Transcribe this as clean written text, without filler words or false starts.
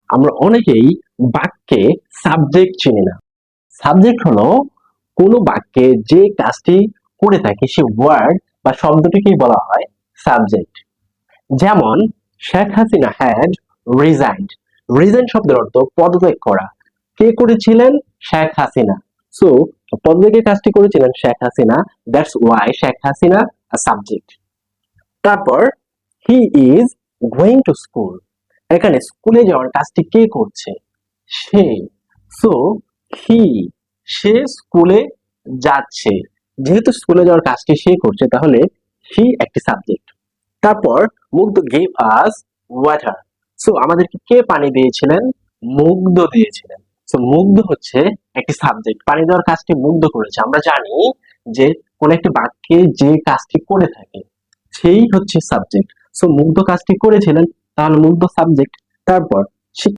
আমরা অনেকেই বাক্যে সাবজেক্ট চিনি না। সাবজেক্ট হলো কোনো বাক্যে যে কাজটি করে থাকে সে ওয়ার্ড বা শব্দটিকেই বলা হয় সাবজেক্ট। যেমন Sheikh Hasina had resigned. Resign শব্দের অর্থ পদত্যাগ করা। কে করেছিলেন? শেখ হাসিনা। সো পদত্যাগের কাজটি করেছিলেন Sheikh Hasina, that's why Sheikh Hasina subject. তারপর he is going to school. এখানে স্কুলে যাওয়ার কাজটি কে করছে? সে। সো হি, সে স্কুলে যাচ্ছে। যেহেতু স্কুলে যাওয়ার কাজটি সে করছে তাহলে হি একটি সাবজেক্ট। তারপর মুগ্ধ গেভ আস ওয়াটার। সো আমাদেরকে কে পানি দিয়েছিলেন? মুগ্ধ দিয়েছিলেন। সো মুগ্ধ হচ্ছে একটি সাবজেক্ট। পানি দেওয়ার কাজটি মুগ্ধ করেছে। আমরা জানি যে কোন একটি বাক্যে যে কাজটি করে থাকে সেই হচ্ছে সাবজেক্ট। সো মুগ্ধ কাজটি করেছিলেন, তাহলে মুগ্ধ সাবজেক্ট। তারপর